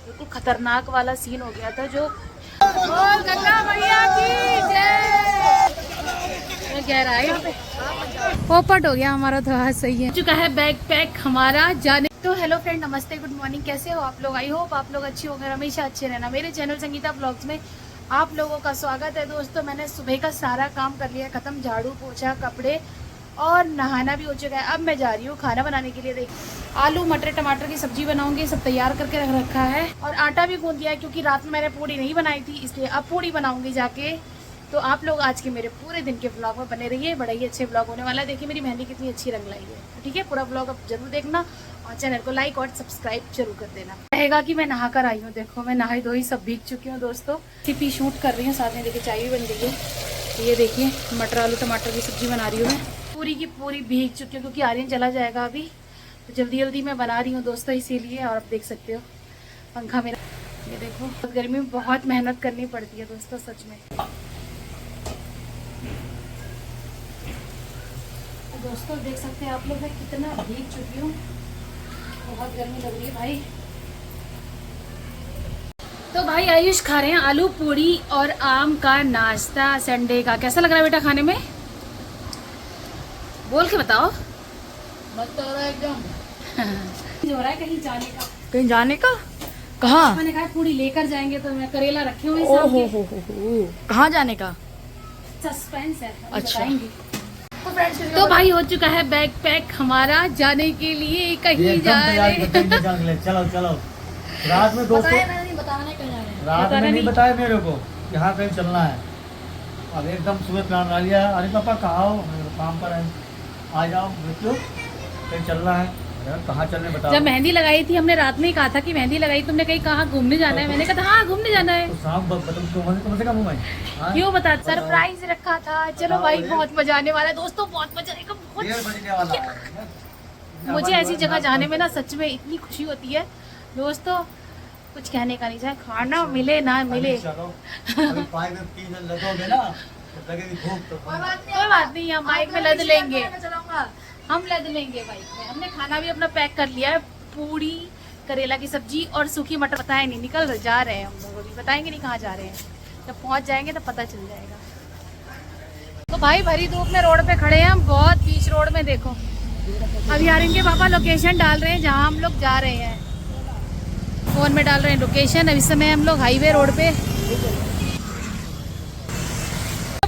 बिल्कुल खतरनाक वाला सीन हो गया था जो। बोल गंगा मैया की जय। कह रहा है यहाँ पे पोपट हो गया हमारा तो आज सही है। चुका है बैग पैक हमारा जाने। तो हेलो फ्रेंड, नमस्ते, गुड मॉर्निंग, कैसे हो आप लोग? आई होप आप लोग अच्छी होंगे, हमेशा अच्छे रहना। मेरे चैनल संगीता ब्लॉग्स में आप लोगों का स्वागत है। दोस्तों मैंने सुबह का सारा काम कर लिया खत्म, झाड़ू पोछा कपड़े और नहाना भी हो चुका है। अब मैं जा रही हूँ खाना बनाने के लिए। देखिए आलू मटर टमाटर की सब्जी बनाऊंगी, सब तैयार करके रख रखा है और आटा भी गूंद दिया है क्योंकि रात में मैंने पूड़ी नहीं बनाई थी, इसलिए अब पूड़ी बनाऊंगी जाके। तो आप लोग आज के मेरे पूरे दिन के ब्लॉग में बने रहिए, बड़ा ही अच्छे ब्लॉग होने वाला है। देखिए मेरी मेहंदी कितनी अच्छी रंग लाई है, ठीक है? पूरा ब्लॉग अब जरूर देखना और चैनल को लाइक और सब्सक्राइब जरूर कर देना। रहेगा कि मैं नहा कर आई हूँ, देखो मैं नहाई धोई सब भीग चुकी हूँ दोस्तों। टिपी शूट कर रही हूँ, साथ में देखिए चाय भी बन गई है। ये देखिए मटर आलू टमाटर की सब्जी बना रही हूँ मैं, पूरी की पूरी भीग चुकी हूँ क्योंकि आर्यन चला जाएगा अभी, तो जल्दी जल्दी मैं बना रही हूँ दोस्तों इसीलिए। और आप देख सकते हो पंखा मेरा, ये देखो गर्मी में बहुत मेहनत करनी पड़ती है दोस्तों सच में। तो दोस्तों देख सकते हैं आप लोग मैं कितना भीग चुकी हूँ, बहुत गर्मी लग रही है भाई। तो भाई आयुष खा रहे हैं आलू पूड़ी और आम का नाश्ता संडे का। कैसा लग रहा है बेटा खाने में? बोल के बताओ। मस्त हो रहा है एकदम। हो रहा है कहीं जाने का? कहीं जाने का? कहाँ? मैंने कहा पूड़ी लेकर जाएंगे तो मैं करेला रखे हुए ओ शाम हो के। कहाँ जाने का? सस्पेंस है, अभी अच्छा। बताएंगे। तो भाई हो चुका है बैग पैक हमारा जाने के लिए, कहीं जा रहे हैं। चलो चलो। रात में दोस्तों नहीं बताने कहीं जा रहे हैं। रात बताना में नहीं नहीं। बताया मेरे को यहाँ कहीं चलना है। अब एकदम सुबह प्लान बना लिया। अरे पापा कहाँ हो? मैंने कहा, काम पर है, आ जाओ बच्चों कहीं चलना है। यार कहाँ चलने बताओ। जब मेहंदी लगाई थी हमने रात में ही कहा था कि मेहंदी लगाई, तुमने कहीं कहा घूमने जाना है? मैंने कहा था हाँ घूमने जाना है। तो शाम तुम से कम हूँ मैं। हाँ? क्यों बता, सरप्राइज रखा था। चलो भाई बहुत मजा आने वाला है दोस्तों, बहुत मजा आएगा। 1:30 बजने वाला है। मुझे ऐसी जगह जाने में ना सच में इतनी खुशी होती है दोस्तों, कुछ कहने का नहीं। चाहे खाना मिले ना मिले, चलो अभी 5 मिनट 3 मिनट लगोगे ना तो लगेगी भूख तो कोई बात नहीं, हम बाइक में लद लेंगे, हम लद लेंगे बाइक में। हमने खाना भी अपना पैक कर लिया है, पूड़ी करेला की सब्जी और सूखी मटर। पता है नहीं, निकल जा रहे हैं हम लोग, अभी बताएंगे नहीं कहाँ जा रहे हैं, जब पहुँच जाएंगे तो पता चल जाएगा। तो भाई भरी धूप में रोड पे खड़े हैं हम, बहुत बीच रोड में। देखो अभी यार इनके पापा लोकेशन डाल रहे हैं जहाँ हम लोग जा रहे हैं, फोन में डाल रहे हैं लोकेशन। अब इस समय हम लोग हाईवे रोड पे।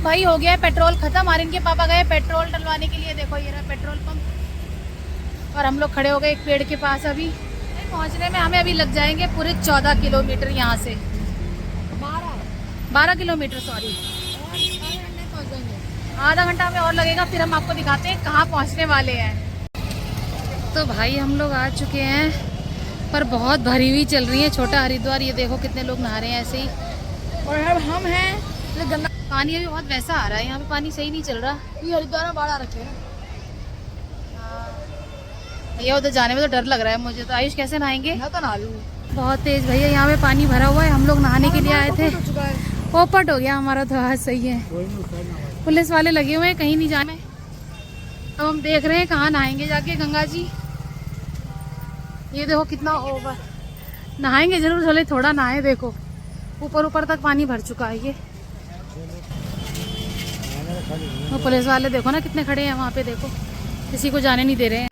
भाई हो गया है पेट्रोल खत्म, और इनके पापा गए पेट्रोल डलवाने के लिए। देखो ये रहा पेट्रोल पंप, और हम लोग खड़े हो गए एक पेड़ के पास। अभी पहुंचने में हमें अभी लग जाएंगे पूरे 14 किलोमीटर यहाँ से, 12 किलोमीटर सॉरी। आधा घंटा हमें और लगेगा, फिर हम आपको दिखाते हैं कहाँ पहुँचने वाले हैं। तो भाई हम लोग आ चुके हैं, पर बहुत भरी हुई चल रही है छोटा हरिद्वार। ये देखो कितने लोग नहा रहे हैं ऐसे ही, और अब हम हैं गंगा। पानी अभी बहुत वैसा आ रहा है, यहाँ पे पानी सही नहीं चल रहा। ये हरिद्वार में बाढ़ आ रखे हैं। ये उधर जाने में तो डर लग रहा है मुझे तो। आयुष कैसे नहाएंगे? मैं तो नहा लूँ। बहुत तेज भैया, यहाँ पे पानी भरा हुआ है। हम लोग नहाने के लिए आए थे, हो चुका है। पोपट हो गया हमारा तो आज सही है। पुलिस वाले लगे हुए हैं, कहीं नहीं जाने। अब हम देख रहे हैं कहाँ नहाएंगे जाके गंगा जी। ये देखो कितना ओवर, नहाएंगे जरूर, चले थोड़ा नहाए। देखो ऊपर ऊपर तक पानी भर चुका है। ये वो पुलिस वाले देखो ना कितने खड़े हैं वहाँ पे, देखो किसी को जाने नहीं दे रहे हैं।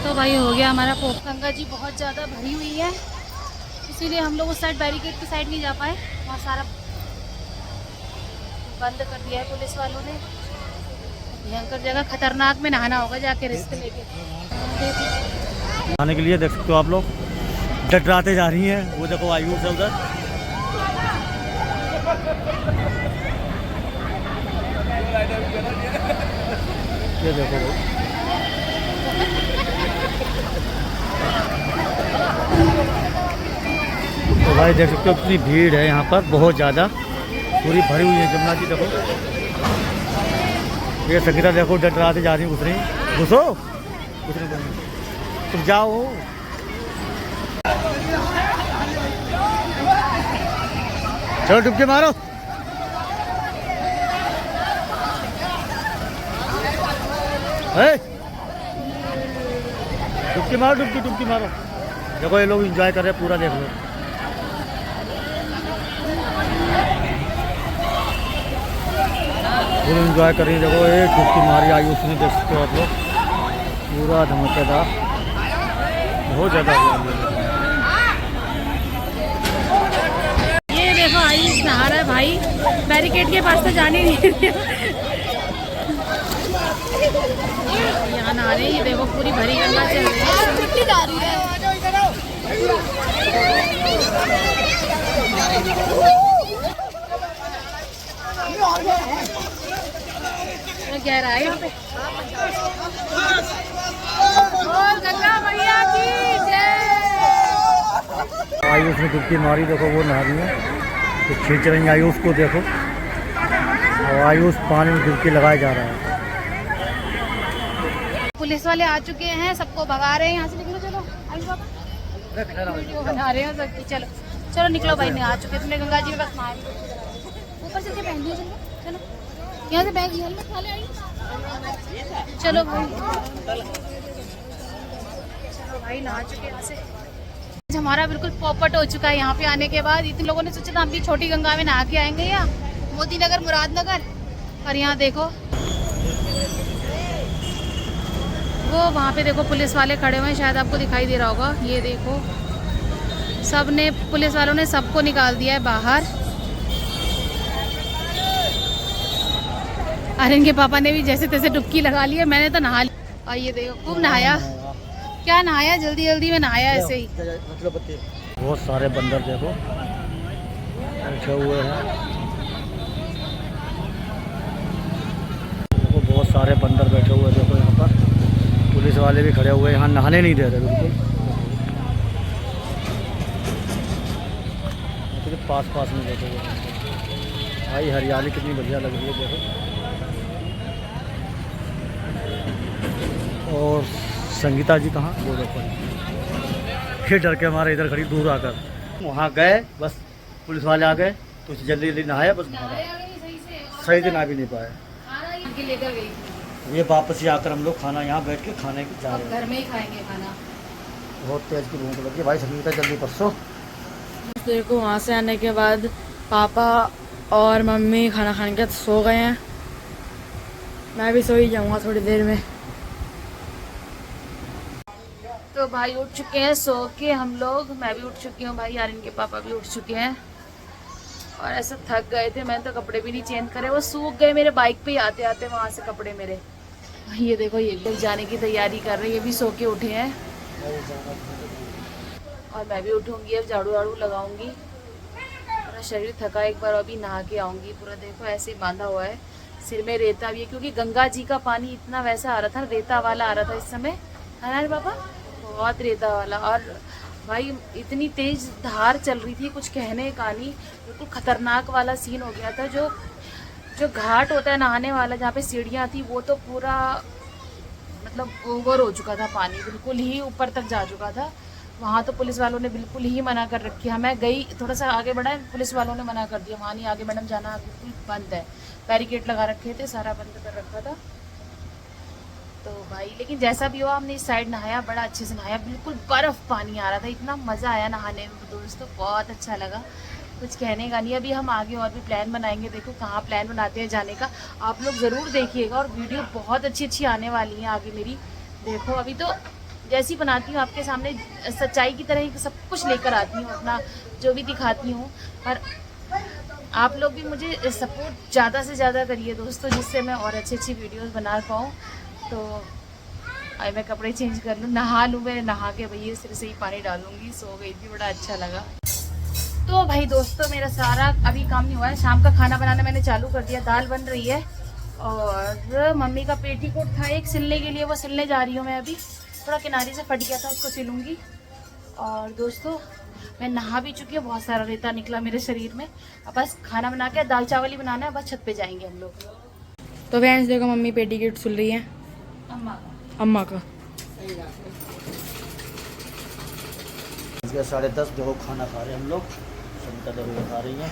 तो भाई हो गया हमारा पोप। गंगा जी बहुत ज़्यादा भरी हुई है, इसीलिए हम लोग उस साइड बैरिकेड की साइड नहीं जा पाए, वहाँ सारा बंद कर दिया है पुलिस वालों ने। भयंकर जगह, खतरनाक में नहाना होगा जाके रिस्क लेके। आने के लिए देख सकते हो आप लोग, डटराते जा रही हैं। वो देखो आयु से उधर। ये देखो तो भाई देख सकते हो कितनी भीड़ है यहाँ पर, बहुत ज़्यादा, पूरी भरी हुई है जमुना जी। देखो ये संगीता देखो डटराते जा रही है, घुस रही। घुसो तुम जाओ। चलो डुबकी मारो। डुबकी मारो, डुबकी मारो। देखो ये लोग एंजॉय कर रहे हैं पूरा, देख लो। पूरा एंजॉय कर रही है। देखो एक डुबकी मारी आई उसने, देख सकते हो आप लोग, पूरा धमाकेदार, बहुत ज़्यादा। ये देखो आयुष नहा रहा है भाई, बैरिकेड के पास तो जाने ही नहीं दिया। यहाँ नहा रहे हैं, ये देखो पूरी भरी गंगा चल रही है, मिट्टी जा रही है। गहराई यहाँ पे। बोल गंगा मैया की जय। आयुष ने डुबकी मारी, देखो वो नहा रही है, तो खींच रही है आयुष को, देखो। और आयुष पानी में डुबकी लगाया जा रहा है। पुलिस वाले आ चुके हैं, सबको भगा रहे हैं यहाँ से। निकलो चलो आयुष बाबा, वीडियो बना रहे हैं सबकी। चलो चलो निकलो भाई, नहीं आ चुके, तुमने गंगा जी में बस नहाए, ऊपर चल के पहन लियो। चलो चलो यहाँ से बैग हेलमेट खा ले आयुष। चलो भाई, चलो भाई नहा चुके यहाँ से। हमारा बिल्कुल पॉपट हो चुका है यहाँ पे आने के बाद। इतने लोगों ने सोचा था हम भी छोटी गंगा में नहा के आएंगे या मोती नगर मुरादनगर, और यहाँ देखो वो वहाँ पे देखो पुलिस वाले खड़े हुए हैं, शायद आपको दिखाई दे रहा होगा। ये देखो सब ने, पुलिस वालों ने सबको निकाल दिया है बाहर। अरे इनके पापा ने भी जैसे तैसे डुबकी लगा ली है, मैंने तो नहा लिया। और ये देखो खूब नहाया, क्या नहाया, जल्दी जल्दी में नहाया ऐसे ही। बहुत सारे बंदर देखो बैठे हुए हैं, देखो बहुत सारे बंदर बैठे हुए हैं। देखो यहाँ पर पुलिस वाले भी खड़े हुए हैं, यहाँ नहाने नहीं दे रहे बिल्कुल। पास पास में बैठे हुए हैं भाई, हरियाली कितनी बढ़िया लग रही है देखो। और संगीता जी कहाँ, वो देखो फिर डर के हमारे इधर खड़ी, दूर आकर वहाँ गए, बस पुलिस वाले आ गए तो जल्दी जल्दी नहाया, बस सही से नहा भी नहीं पाए। लेकर गई, ये वापस ही आकर हम लोग खाना यहाँ बैठ के खाने के जा रहे हैं, घर में ही खाएंगे खाना। बहुत तेज की भूख लगी भाई। संगीता जल्दी परसों। देखो वहाँ से आने के बाद पापा और मम्मी खाना खाने के बाद सो गए हैं, मैं भी सो ही जाऊँगा थोड़ी देर में। तो भाई उठ चुके हैं सो के हम लोग, मैं भी उठ चुकी हूँ भाई, यार इनके पापा भी उठ चुके हैं। और ऐसा थक गए थे, मैंने तो कपड़े भी नहीं चेंज करे, वो सूख गए मेरे बाइक पे आते आते वहाँ से कपड़े मेरे। ये देखो ये लोग जाने की तैयारी कर रहे हैं, ये भी सो के उठे हैं। और मैं भी उठूँगी, अब झाड़ू वाड़ू लगाऊंगी, पूरा शरीर थका, एक बार अभी नहा के आऊँगी। पूरा देखो ऐसे ही बांधा हुआ है, सिर में रेता भी है, क्योंकि गंगा जी का पानी इतना वैसा आ रहा था, रेता वाला आ रहा था इस समय, है ना पापा, बहुत रेता वाला। और भाई इतनी तेज धार चल रही थी, कुछ कहने का नहीं, बिल्कुल खतरनाक वाला सीन हो गया था। जो घाट होता है नहाने वाला, जहाँ पे सीढ़ियाँ थी, वो तो पूरा मतलब ओवर हो चुका था, पानी बिल्कुल ही ऊपर तक जा चुका था। वहाँ तो पुलिस वालों ने बिल्कुल ही मना कर रखी है। मैं गई थोड़ा सा आगे बढ़ा, पुलिस वालों ने मना कर दिया, वहाँ नहीं आगे मैडम जाना, बिल्कुल बंद है, बैरिकेड लगा रखे थे, सारा बंद कर रखा था। तो भाई लेकिन जैसा भी हुआ, हमने इस साइड नहाया, बड़ा अच्छे से नहाया, बिल्कुल बर्फ़ पानी आ रहा था, इतना मज़ा आया नहाने में दोस्तों, बहुत अच्छा लगा, कुछ कहने का नहीं। अभी हम आगे और भी प्लान बनाएंगे, देखो कहाँ प्लान बनाते हैं जाने का, आप लोग ज़रूर देखिएगा। और वीडियो बहुत अच्छी अच्छी आने वाली हैं आगे मेरी, देखो अभी तो जैसी बनाती हूँ आपके सामने सच्चाई की तरह ही सब कुछ लेकर आती हूँ, अपना जो भी दिखाती हूँ। पर आप लोग भी मुझे सपोर्ट ज़्यादा से ज़्यादा करिए दोस्तों, जिससे मैं और अच्छी अच्छी वीडियोज़ बना पाऊँ। तो आई मैं कपड़े चेंज कर लूँ, नहा लूँ, मैं नहा के भैया सिर से ही पानी डालूंगी, सो गई थी, बड़ा अच्छा लगा। तो भाई दोस्तों मेरा सारा अभी काम नहीं हुआ है, शाम का खाना बनाना मैंने चालू कर दिया, दाल बन रही है। और मम्मी का पेटीकोट था एक सिलने के लिए, वो सिलने जा रही हूँ मैं अभी, थोड़ा किनारे से फट गया था, उसको सिलूँगी। और दोस्तों मैं नहा भी चुकी हूँ, बहुत सारा रेता निकला मेरे शरीर में, अब बस खाना बना के दाल चावल ही बनाना है, बस छत पे जाएंगे हम लोग। तो फ्रेंड्स देखो मम्मी पेटीकोट सिल रही है, अम्मा का 10:30 देखो खाना खा रहे हैं हम लोग, संगीता देखो खा रही है,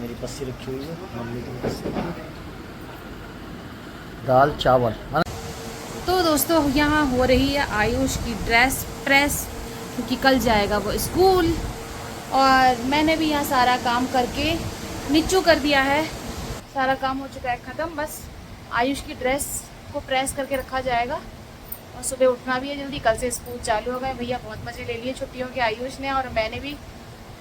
मेरी पस्सी रखी हुई है, मम्मी की पस्सी, दाल चावल। तो दोस्तों यहाँ हो रही है आयुष की ड्रेस प्रेस, क्योंकि कल जाएगा वो स्कूल। और मैंने भी यहाँ सारा काम करके नीचू कर दिया है, सारा काम हो चुका है ख़त्म। बस आयुष की ड्रेस को प्रेस करके रखा जाएगा और सुबह उठना भी है जल्दी, कल से स्कूल चालू हो गए। भैया बहुत मज़े ले लिए छुट्टियों के, आयुष ने और मैंने भी।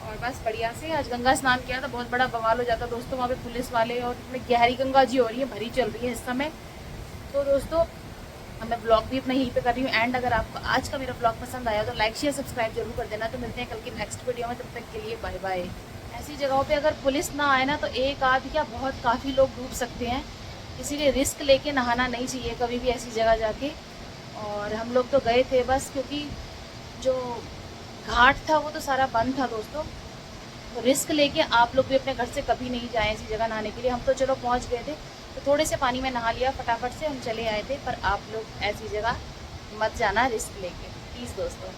और बस बढ़िया से आज गंगा स्नान किया था, बहुत बड़ा बवाल हो जाता दोस्तों वहाँ पे पुलिस वाले, और इतनी गहरी गंगा जी हो रही है, भरी चल रही है इस समय। तो दोस्तों मैं ब्लॉग भी अपना यहीं पे कर रही हूँ एंड। अगर आपको आज का मेरा ब्लॉग पसंद आया तो लाइक शेयर सब्सक्राइब जरूर कर देना। तो मिलते हैं कल की नेक्स्ट वीडियो में, तब तक के लिए बाय बाय। ऐसी जगहों पे अगर पुलिस ना आए ना तो एक आध क्या बहुत काफ़ी लोग डूब सकते हैं, इसीलिए रिस्क लेके नहाना नहीं चाहिए कभी भी ऐसी जगह जाके। और हम लोग तो गए थे बस क्योंकि जो घाट था वो तो सारा बंद था दोस्तों, तो रिस्क लेके आप लोग भी अपने घर से कभी नहीं जाएं ऐसी जगह नहाने के लिए। हम तो चलो पहुंच गए थे तो थोड़े से पानी में नहा लिया फटाफट से, हम चले आए थे। पर आप लोग ऐसी जगह मत जाना रिस्क लेके प्लीज़ दोस्तों।